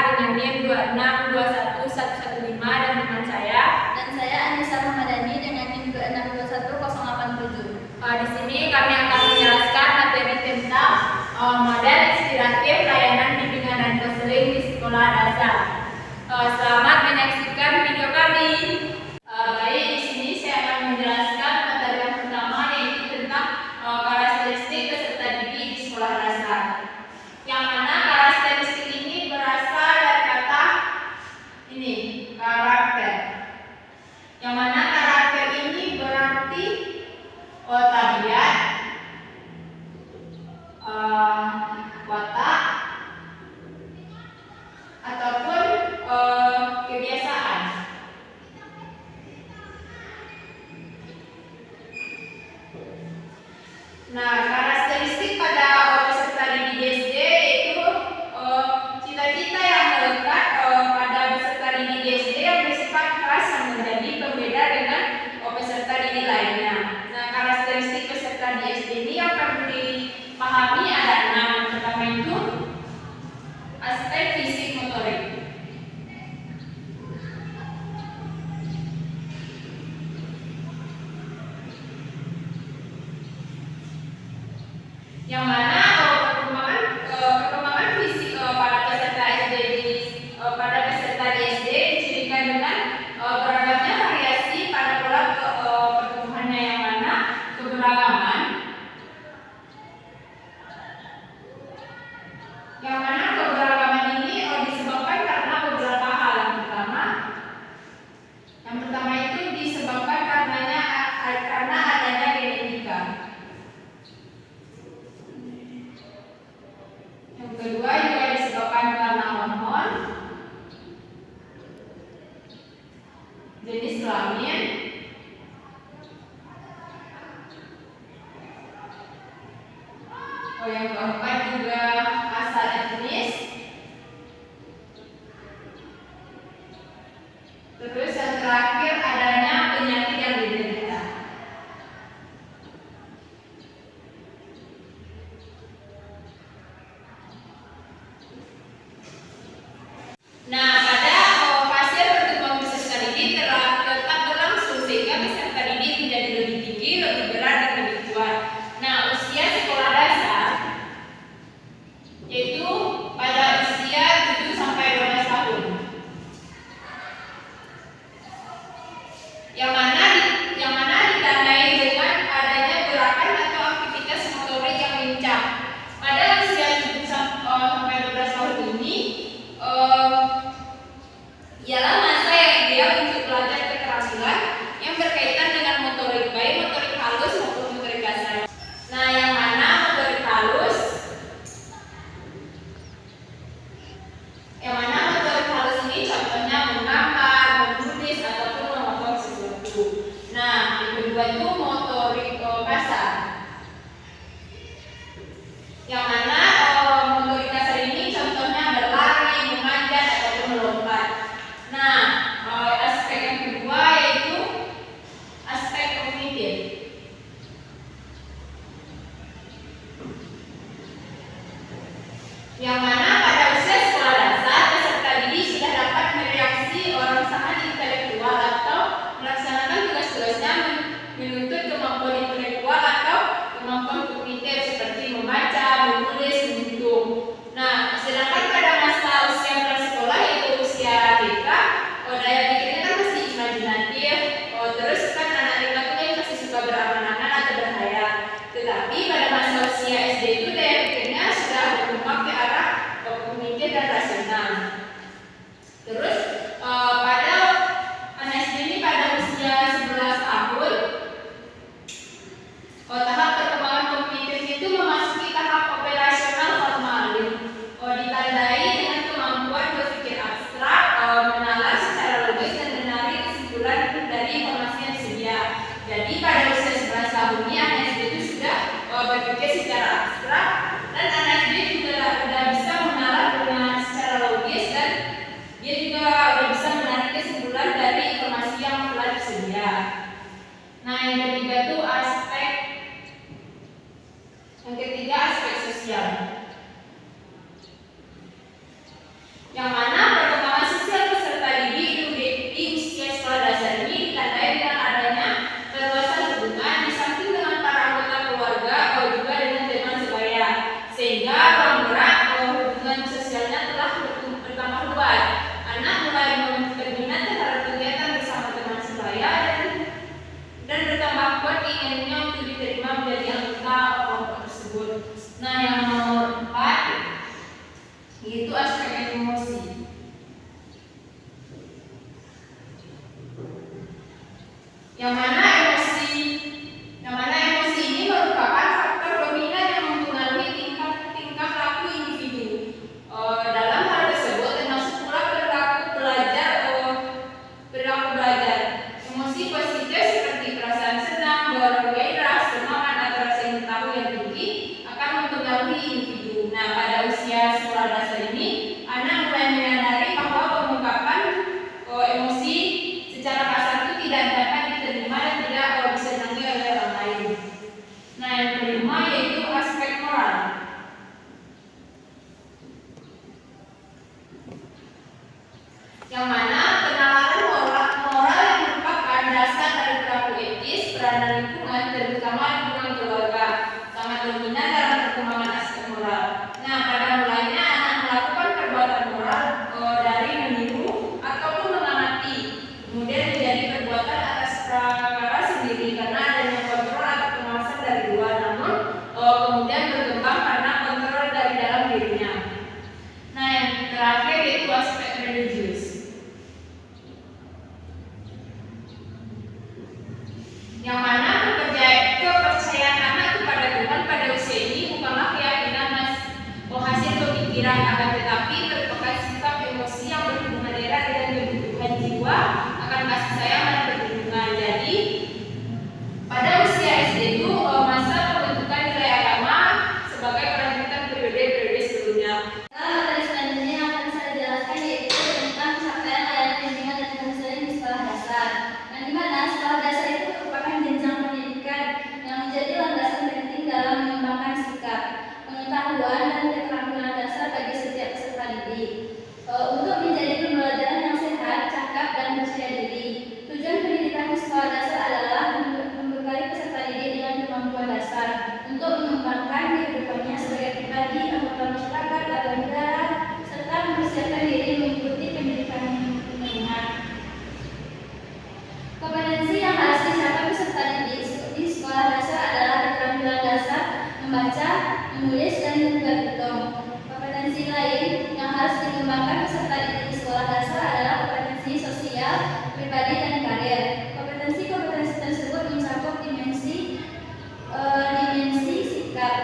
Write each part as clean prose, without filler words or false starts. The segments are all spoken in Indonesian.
dengan NIM 2621115 dan teman saya. Dan saya Anissa Ramadhani dengan NIM 2621087. Di sini kami akan menjelaskan materi tentang model inspiratif layanan bimbingan dan konseling di sekolah dasar. Selamat menyaksikan video kami. Baik, di sini saya akan menjelaskan materi yang pertama, yaitu tentang karakteristik peserta didik di sekolah dasar. Yang mana karakteristik ini berasal dari kata ini, karakter. Yang mana karakter ini berarti tabiat, watak, ataupun kebiasaan. Nah, karakteristik pada peserta didik SD yaitu cita-cita yang melekat pada peserta didik SD yang bersifat keras yang menjadi pembeda dengan peserta didik lainnya. Nah, karakteristik peserta didik SD ini yang perlu dipahami ada 6. Pertama itu aspek fisik motorik. Yang mana perkembangan fisik pada peserta SD dicirikan dengan beragamnya variasi pada pola pertumbuhannya, yang mana keberagaman ini disebabkan karena beberapa hal. Yang pertama itu disebabkan karena adanya genetika. Yang kedua juga disebabkan karena hormon, jenis kelamin, yang keempat juga asal etnis, terus yang terakhir adanya penyakit yang diderita. Nah, pada fase pertumbuhan peserta didik tetap berlangsung sehingga peserta didik menjadi lebih tinggi, lebih berat, dan lebih kuat. Nah, usia sekolah dasar yaitu pada usia 7 sampai 12 tahun. yang mana penalaran moral yang merupakan dasar dari perilaku etis, peranan lingkungan, terutama lingkungan keluarga, sangat dominan dalam perkembangan aspek moral. Nah, pada mulanya anak melakukan perbuatan moral dari meniru ataupun mengamati, kemudian menjadi perbuatan atas prakara sendiri karena adanya kontrol atau pengawasan dari luar, namun kemudian berkembang karena kontrol dari dalam dirinya. Nah, yang terakhir yaitu aspek religius. Yang mana kepercayaan anak kepada Tuhan pada usia ini bukanlah keyakinan hasil pemikiran, akan tetapi merupakan sikap emosi yang berhubungan erat dengan kebutuhan jiwa akan kasih sayang dan perlindungan. Jadi pada usia SD itu masa pembentukan nilai agama sebagai kelanjutan periode-periode sebelumnya. Materi selanjutnya yang akan saya jelaskan yaitu tentang capaian layanan bimbingan dan konseling di sekolah dasar. Yang dimana sekolah dasar itu merupakan jenjang pendidikan yang menjadi landasan penting dalam mengembangkan sikap, pengetahuan dan keterampilan dasar bagi setiap peserta didik. Untuk menjadi pembelajaran yang sehat, cakap dan percaya diri. Tujuan pendidikan di sekolah dasar adalah membekali peserta didik dengan kemampuan dasar untuk mengembangkan kehidupannya sebagai pribadi, anggota masyarakat atau negara, serta mempersiapkan diri mengikuti pendidikan menengah. Kompetensi yang harus dicapai peserta didik di sekolah dasar adalah keterampilan dasar membaca, menulis, dan juga berhitung. Kompetensi lain yang harus dikembangkan peserta didik di sekolah dasar adalah kompetensi sosial, pribadi, dan karir. Kompetensi tersebut mencakup dimensi sikap,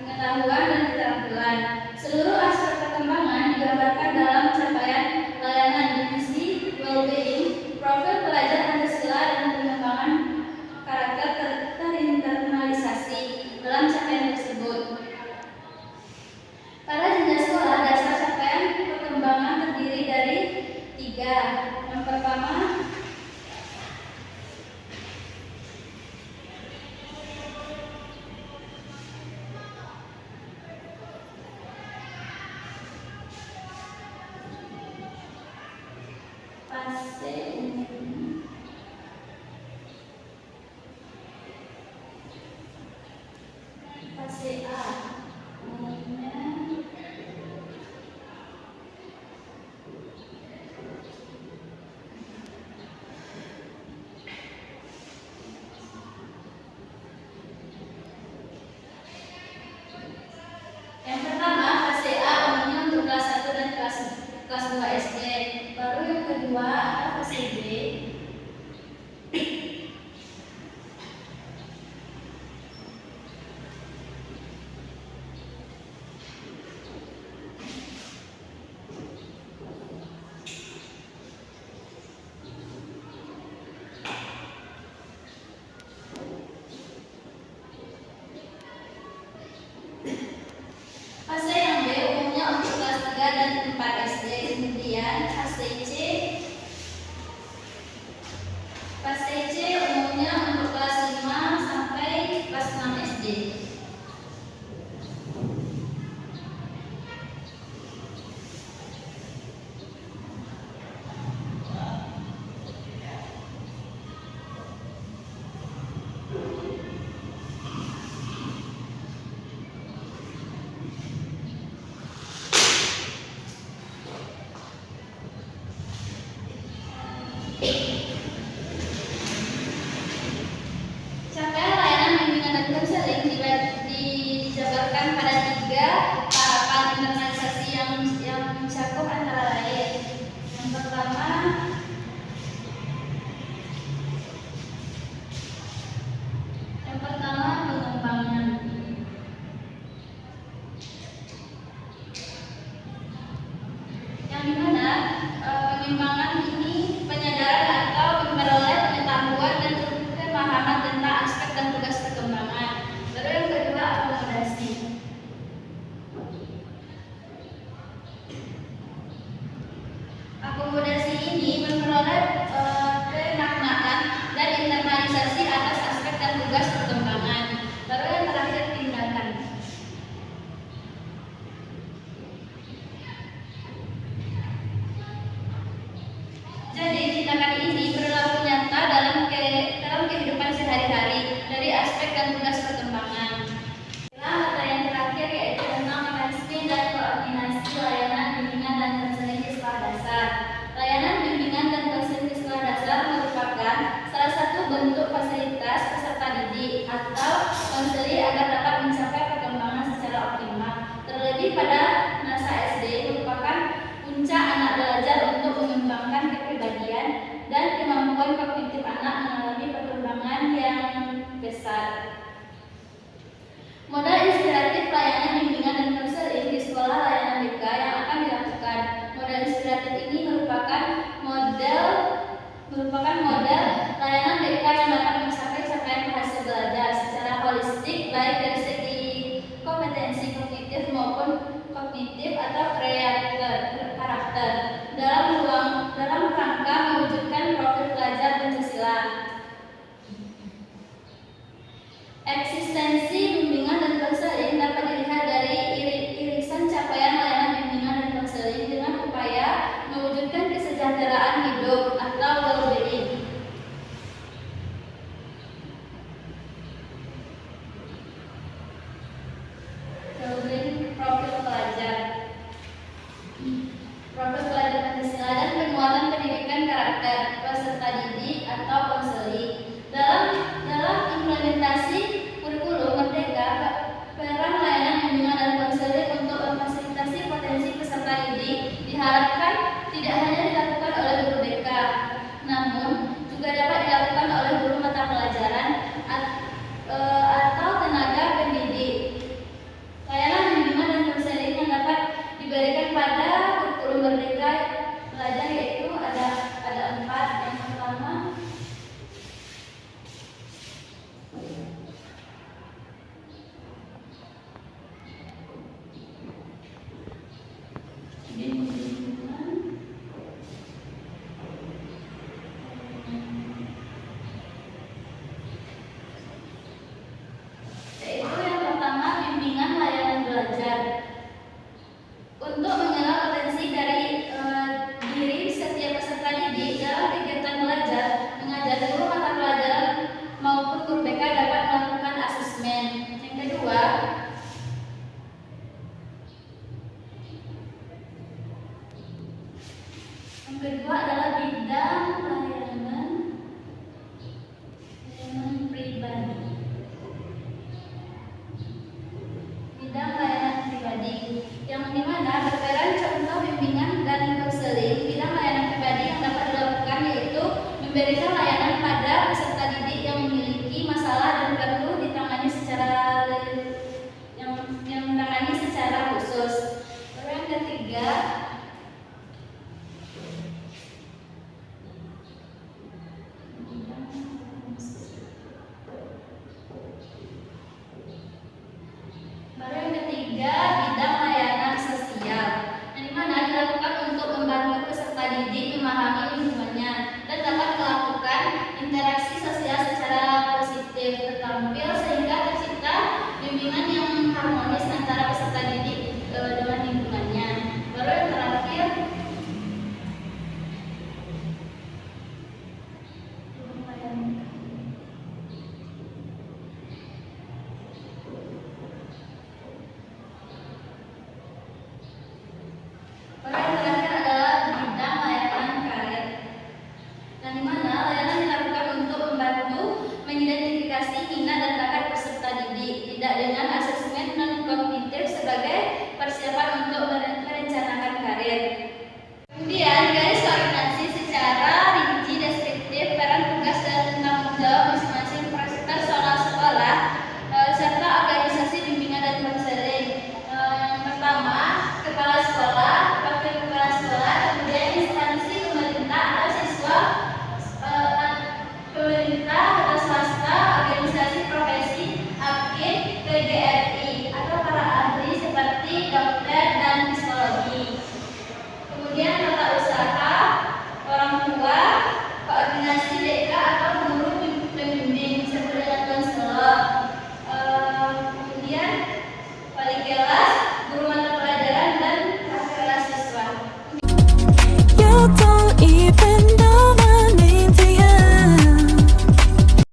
pengetahuan, dan keterampilan. Seluruh aspek perkembangan digambarkan dalam capaian layanan dimensi well-being, profil pelajar Pancasila, dan pengembangan karakter terinternalisasi dalam capaian tersebut. Pada jenjang sekolah dasar, capaian perkembangan terdiri dari 3. Yang pertama, fase A. Yang pertama, fase A umumnya untuk kelas 1 dan kelas 2 SD. Baru yang kedua adalah fase B. Fase yang B umumnya untuk kelas 3 dan 4 SD. Kemudian fase C umumnya untuk kelas 5 sampai kelas 6 SD. Capaian layanan bimbingan dan konseling dijabarkan pada 3 tahapan internalisasi yang mencakup antara lain. Yang pertama, pengembangan. Yang dimana pengembangan ini penyadaran atau memperoleh pengetahuan dan pemahaman tentang aspek dan tugas perkembangan. Lalu yang kedua, akomodasi. Akomodasi ini memperoleh pemaknaan dan internalisasi atas aspek dan tugas perkembangan. Lalu yang terakhir, tindakan. proses belajar Pancasila dan penguatan pendidikan karakter peserta didik atau konseling. Dalam implementasi kurikulum Merdeka, peran layanan bimbingan dan konseling untuk memfasilitasi potensi peserta didik diharapkan tidak hanya dilakukan oleh guru BK, namun juga dapat dilakukan oleh guru mata pelajaran atau tenaga pendidik. Layanan bimbingan dan konseling yang dapat diberikan pada kurikulum Merdeka Belajar yaitu ada 4. Yang pertama, bimbingan layanan belajar. Untuk mengenal potensi dari diri setiap peserta didik dalam kegiatan belajar mengajar, guru mata pelajaran maupun guru BK dapat melakukan asesmen. Yang kedua, adalah bidang layanan pribadi. Bidang layanan pribadi yang dimana berperan contoh bimbingan dan konseling. Bidang layanan pribadi yang dapat dilakukan yaitu memberikan